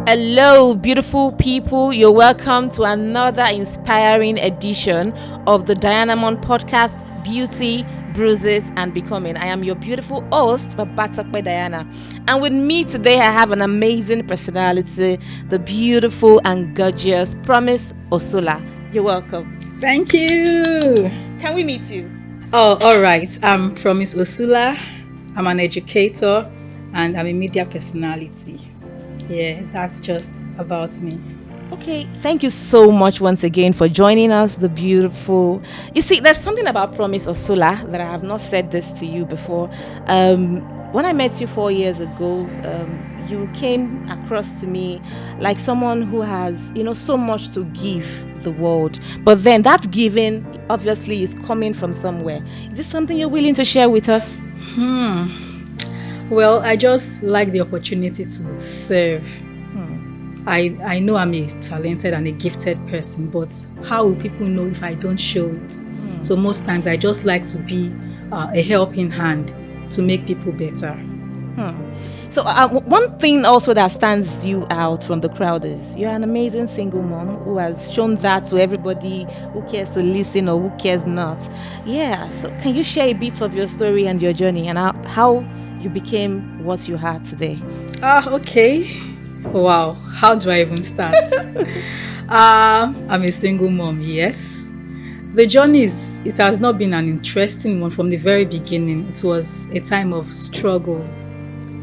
Hello, beautiful people. You're welcome to another inspiring edition of the Dianamond podcast, Beauty, Bruises, and Becoming. I am your beautiful host, Babatope Diana. And with me today, I have an amazing personality, the beautiful and gorgeous Promise Osula. You're welcome. Thank you. Can we meet you? Oh, all right. I'm Promise Osula. I'm an educator and I'm a media personality. Yeah, that's just about me. Okay, thank you so much once again for joining us, the beautiful. You see, there's something about Promise Osula that I have not said this to you before. When I met you 4 years ago, you came across to me like someone who has, so much to give the world. But then that giving obviously is coming from somewhere. Is this something you're willing to share with us? Well, I just like the opportunity to serve. I know I'm a talented and a gifted person, but how will people know if I don't show it? So most times I just like to be a helping hand to make people better. So one thing also that stands you out from the crowd is you're an amazing single mom who has shown that to everybody who cares to listen or who cares not. Yeah, so can you share a bit of your story and your journey and how you became what you are today? Okay. Wow, how do I even start? I'm a single mom, yes. The journey it has not been an interesting one from the very beginning. It was a time of struggle.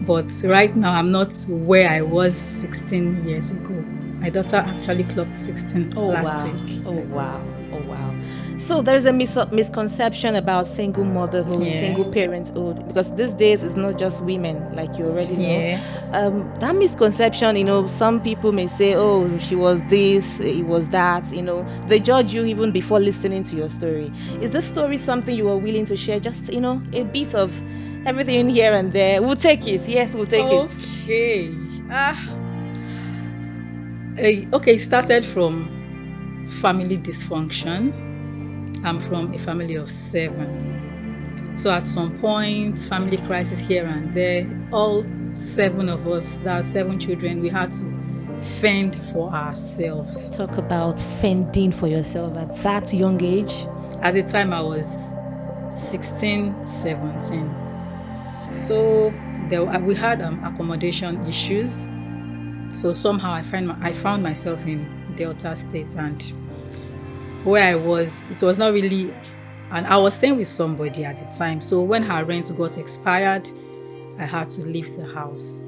But right now, I'm not where I was 16 years ago. My daughter actually clocked 16 last week. Oh, wow. So there's a misconception about single motherhood, single parenthood, because these days it's not just women, like you already know. That misconception, some people may say, oh, she was this, it was that, they judge you even before listening to your story. Is this story something you are willing to share? Just, a bit of everything here and there. We'll take it. Yes, we'll take it. Okay, it started from family dysfunction. I'm from a family of 7. So at some point, family crisis here and there, all 7 of us, there are 7 children, we had to fend for ourselves. Talk about fending for yourself at that young age. At the time, I was 16, 17. So we had accommodation issues. So somehow I found myself in Delta State, and where I was, it was not really, and I was staying with somebody at the time. So when her rent got expired, I had to leave the house.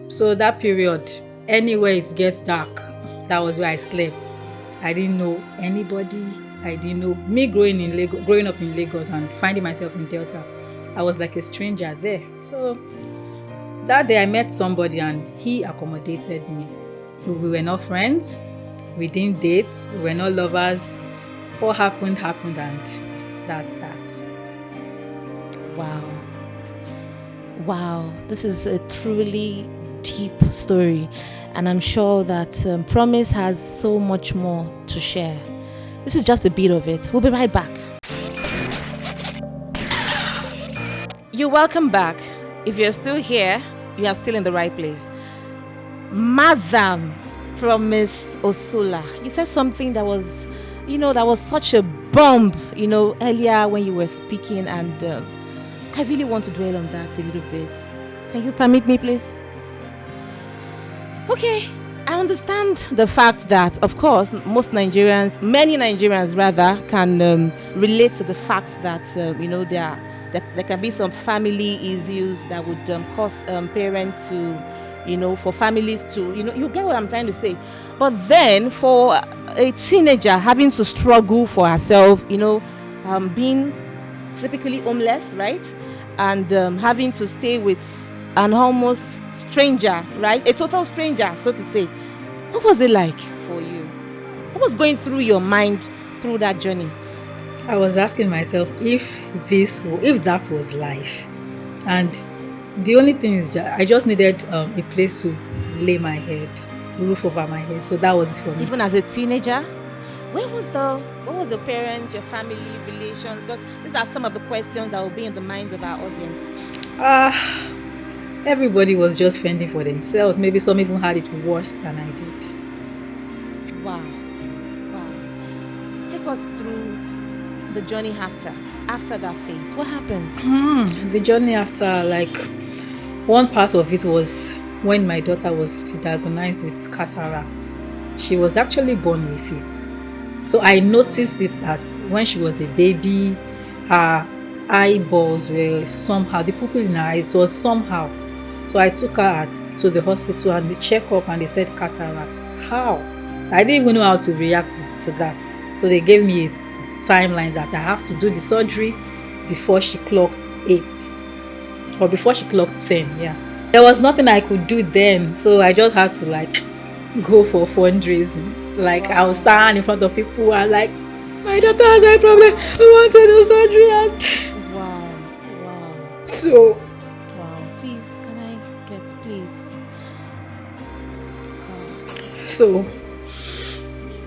So that period, anywhere it gets dark, that was where I slept. I didn't know anybody. I didn't know me growing up in Lagos and finding myself in Delta. I was like a stranger there. So that day I met somebody and he accommodated me. We were not friends. We didn't date. We were not lovers. What happened, and that's that. Wow. This is a truly deep story. And I'm sure that Promise has so much more to share. This is just a bit of it. We'll be right back. You're welcome back. If you're still here, you are still in the right place. Madam Promise Osula, you said something that was, that was such a bomb, earlier when you were speaking, and I really want to dwell on that a little bit. Can you permit me, please? Okay, I understand the fact that, of course, many Nigerians rather, can relate to the fact that, there can be some family issues that would cause parents to, for families to, you get what I'm trying to say. But then for a teenager having to struggle for herself, being typically homeless, right? And having to stay with an almost stranger, right? A total stranger, so to say. What was it like for you? What was going through your mind through that journey? I was asking myself if that was life, and the only thing is I just needed a place to lay my head, roof over my head. So that was it for me. Even as a teenager, what was the parent, your family relations? Because these are some of the questions that will be in the minds of our audience. everybody was just fending for themselves. Maybe some even had it worse than I did. Wow. Wow. Take us through the journey after that phase. What happened? The journey after, like, one part of it was when my daughter was diagnosed with cataract. She was actually born with it. So I noticed it that when she was a baby, her eyeballs were somehow, the pupil in her eyes was somehow. So I took her to the hospital and we checked up and they said cataracts. How? I didn't even know how to react to that. So they gave me a timeline that I have to do the surgery before she clocked 8 or before she clocked 10. Yeah, there was nothing I could do then, so I just had to like go for fundraising. Like, wow. I will stand in front of people and like, my daughter has eye problem, we want to do surgery. And wow. So please, can I get, please? So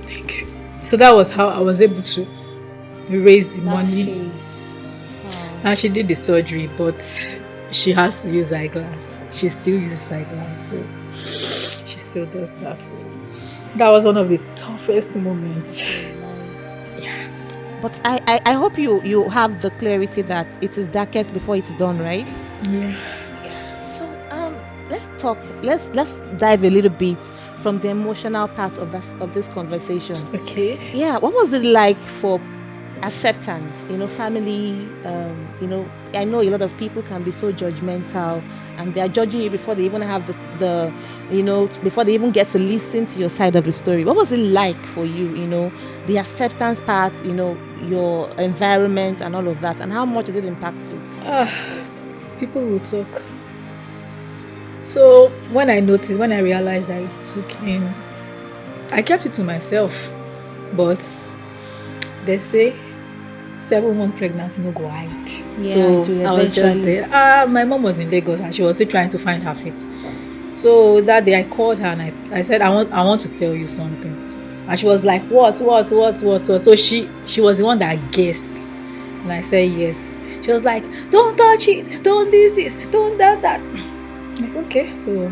thank you. So that was how I was able to raise the money. Wow. And she did the surgery, but she has to use eyeglass. She still uses eyeglass, so she still does that. So that was one of the toughest moments. Yeah. But I hope you have the clarity that it is darkest before it's done, right? Yeah. So let's dive a little bit from the emotional part of this conversation. Okay. Yeah. What was it like for acceptance? Family. I know a lot of people can be so judgmental, and they are judging you before they even have before they even get to listen to your side of the story. What was it like for you? The acceptance part. Your environment and all of that, and how much did it impact you? People will talk. So when I realized that it took in, I kept it to myself. But they say 7-month pregnancy no go hide. Yeah, so I was just there. My mom was in Lagos and she was still trying to find her feet. So that day I called her and I said, I want to tell you something. And she was like, what? So she was the one that guessed. And I said yes. She was like, don't touch it, don't this, don't that. I'm like, okay. So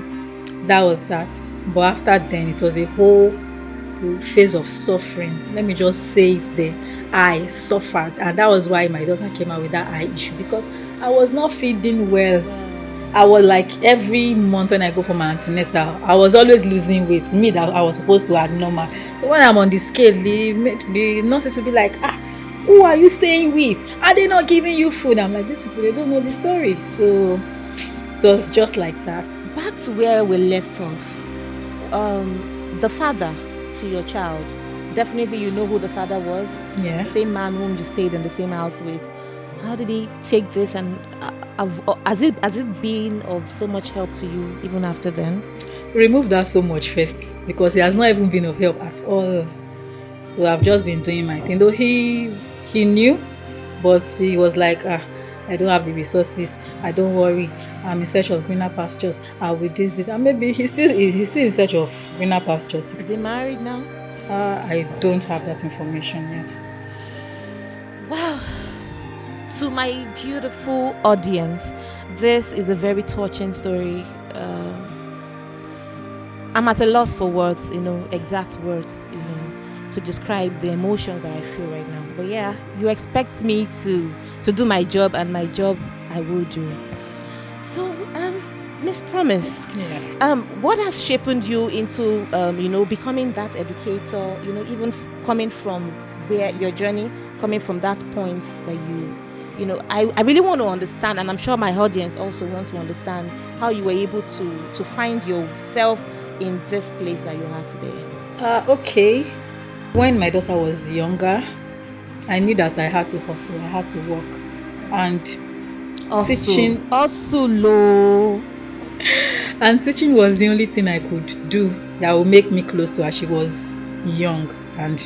that was that. But after then it was a whole phase of suffering. Let me just say it there. I suffered, and that was why my daughter came out with that eye issue, because I was not feeding well. I was like, every month when I go for my antenatal, I was always losing weight. Me that I was supposed to add normal. So when I'm on the scale, the nurses will be like, who are you staying with? Are they not giving you food? I'm like, these people, they don't know the story. So it was just like that. Back to where we left off. The father to your child, definitely you know who the father was. Yeah. The same man whom you stayed in the same house with. How did he take this, and has it been of so much help to you even after then? Remove that so much first, because he has not even been of help at all. So I've just been doing my thing. Though he knew, but he was like, I don't have the resources. I don't worry. I'm in search of greener pastures. I will this, and maybe he's still in search of greener pastures. Is he married now? I don't have that information yet. Wow. To my beautiful audience, this is a very touching story. I'm at a loss for words, exact words, to describe the emotions that I feel right now. But yeah, you expect me to do my job, and my job I will do. So, Miss Promise, what has shaped you into, becoming that educator, even coming from where your journey, coming from that point that I really want to understand, and I'm sure my audience also wants to understand how you were able to find yourself in this place that you are today. Okay. When my daughter was younger, I knew that I had to hustle, I had to work. And teaching was the only thing I could do that would make me close to her. She was young, and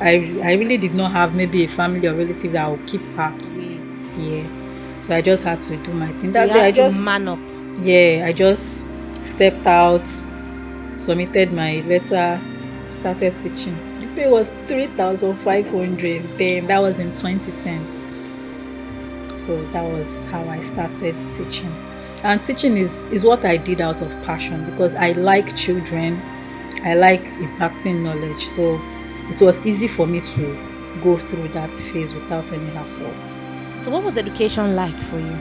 I really did not have maybe a family or relative that would keep her. Yeah. So I just had to do my thing. That day I just man up. Yeah, I just stepped out, submitted my letter, started teaching. The pay was 3,500 then. That was in 2010. So that was how I started teaching. And teaching is what I did out of passion, because I like children. I like impacting knowledge. So it was easy for me to go through that phase without any hassle. So what was education like for you?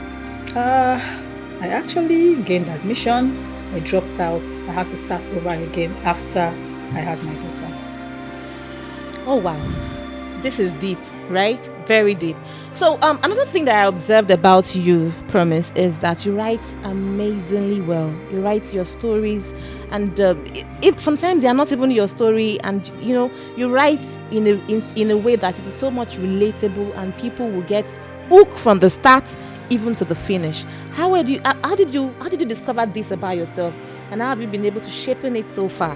I actually gained admission. I dropped out. I had to start over again after I had my daughter. Oh wow, this is deep, right? Very deep. So another thing that I observed about you, Promise, is that you write amazingly well. You write your stories, and if sometimes they are not even your story, and you write in a way that it is so much relatable, and people will get hooked from the start even to the finish. How did you discover this about yourself, and how have you been able to shape it so far?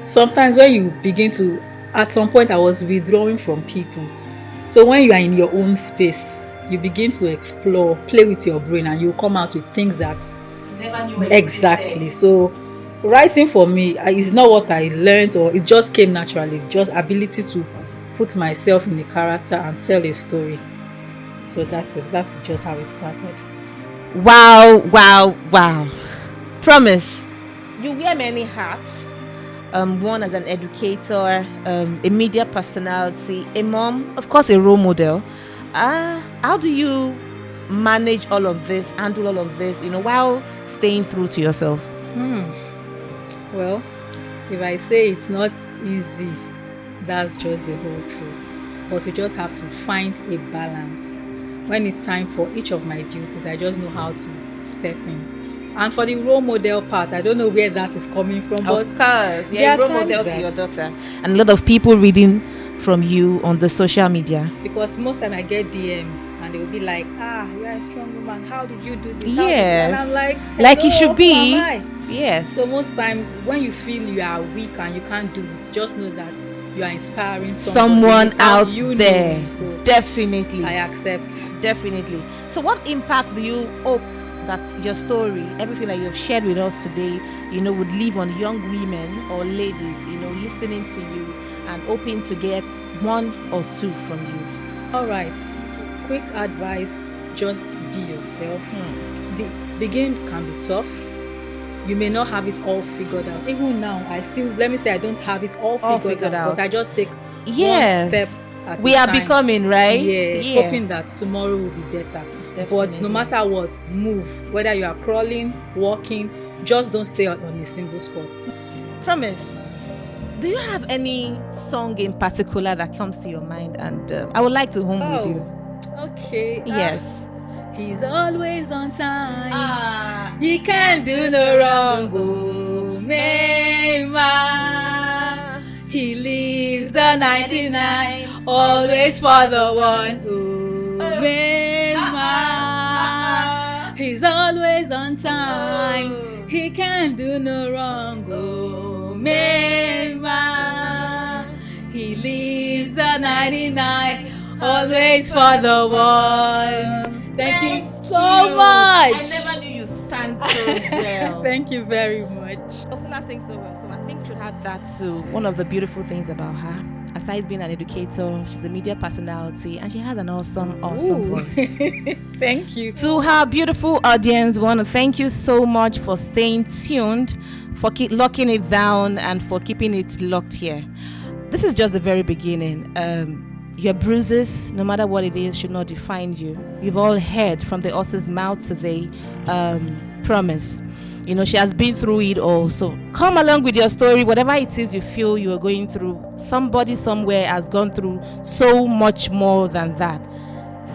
Sometimes when you begin to, at some point I was withdrawing from people. So when you are in your own space, you begin to explore, play with your brain, and you come out with things that you never knew exactly. So writing for me is not what I learned, or it just came naturally. Just ability to put myself in a character and tell a story. So that's it. That's just how it started. Wow. Promise, you wear many hats. One as an educator, a media personality, a mom, of course a role model. How do you manage all of this, handle all of this, while staying true to yourself? Well, if I say it's not easy, that's just the whole truth. But we just have to find a balance. When it's time for each of my duties, I just know how to step in. And for the role model part, I don't know where that is coming from. But of course, you're a role model to your daughter. And a lot of people reading from you on the social media. Because most time I get DMs and they will be like, you are a strong woman. How did you do this? Yes. And I'm like, like it should be. Who am I? Yes. So most times when you feel you are weak and you can't do it, just know that you are inspiring someone out there. So definitely. I accept. Definitely. So what impact do you hope that your story, everything that you've shared with us today, would leave on young women or ladies, listening to you and hoping to get one or two from you? All right. Quick advice, just be yourself. The beginning can be tough. You may not have it all figured out. Even now, let me say I don't have it all figured out. But I just take one step at a time. We are becoming, right? Yeah, hoping that tomorrow will be better. Definitely. But no matter what, move. Whether you are crawling, walking, just don't stay on a single spot. Promise, do you have any song in particular that comes to your mind? And I would like to hum with you. Okay. Yes. He's always on time. He can't do no wrong. Oh, he leaves the 99, always for the one. He's always on time. He can't do no wrong. Oh, he leaves the 99, always for the one. Thank you so much. I never knew you sang so well. Thank you very much. Osula sings so well, so I think we should add that to one of the beautiful things about her. Aside being an educator, she's a media personality, and she has an awesome voice. Thank you. To her beautiful audience, we want to thank you so much for staying tuned, for locking it down, and for keeping it locked here. This is just the very beginning. Your bruises, no matter what it is, should not define you. We've all heard from the horse's mouth today, Promise. She has been through it all. So come along with your story, whatever it is you feel you are going through. Somebody somewhere has gone through so much more than that.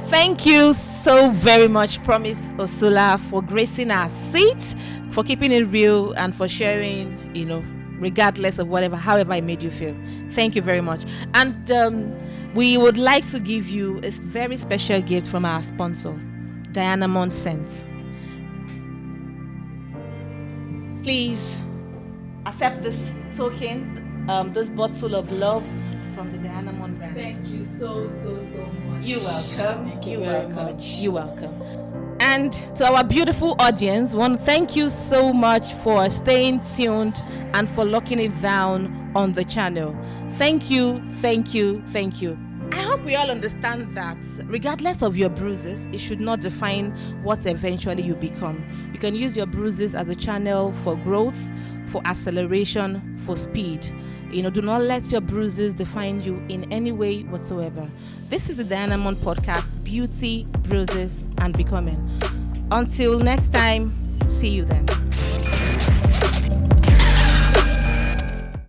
Thank you so very much, Promise Osula, for gracing our seat, for keeping it real, and for sharing, regardless of however it made you feel. Thank you very much. And we would like to give you a very special gift from our sponsor, Dianamond scent. Please accept this token, this bottle of love from the Dianamond brand. Thank you so much. You're welcome. Thank you very much. You're welcome. And to our beautiful audience, we want to thank you so much for staying tuned and for locking it down on the channel. Thank you. I hope hope we all understand that regardless of your bruises, it should not define what eventually you become. You can use your bruises as a channel for growth, for acceleration, for speed. Do not let your bruises define you in any way whatsoever. This is the Dianamond podcast, Beauty, Bruises, and Becoming. Until next time, see you then.